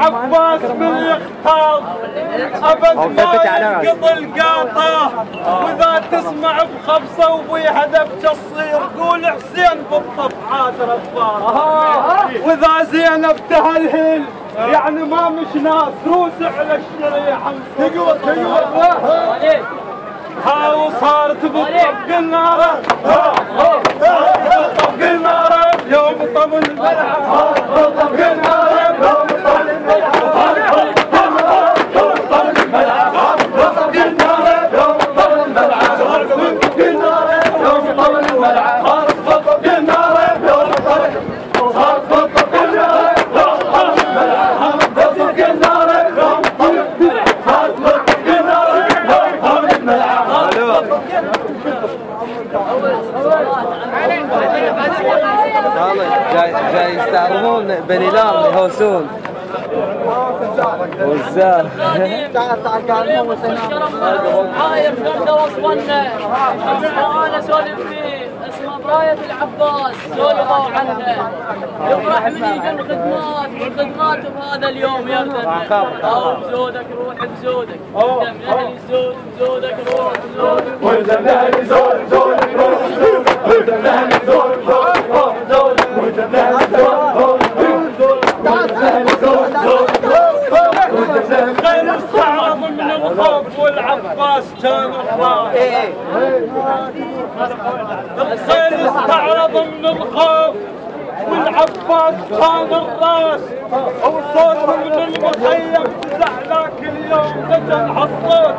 العباس من يختار ابد ما ينقضي القاطع، واذا تسمع بخبصه وفي هدف تصير قول حسين بالضبط حاضر الظاهر، واذا زينب تهلهل يعني ما مشنا روس على الشريحه تقوى ها وصارت بالطبق النار بالطبق النار يوم طب الملعب بالطبق النار يوم طب الملعب بالطبق الملعب بالطبق النار يوم طب الملعب بالطبق النار يوم طب الملعب بالطبق النار يوم طب صارت بالطبق النار يوم طب الملعب بالطبق النار يوم طب صارت بالطبق النار يوم طب الملعب. جاي يستعرضون بني لام يهوسون وزار عاير قبل وصلنا انا اسولف فيه اسمه براية العباس سولفوا عنه يفرح من يجي الخدمات والخدمات بهذا اليوم يردن او بزودك روح بزودك قدام اهلي زود بزودك روح بزودك قدام اهلي زود بزودك روح بزودك قدام اهلي زود بزودك قدام اهلي زود غير استعرض من الخوف والعباس كان الراس غير استعرض من الخوف والعباس كان الراس وصوت من المخيم تزعلك اليوم نجح الصوت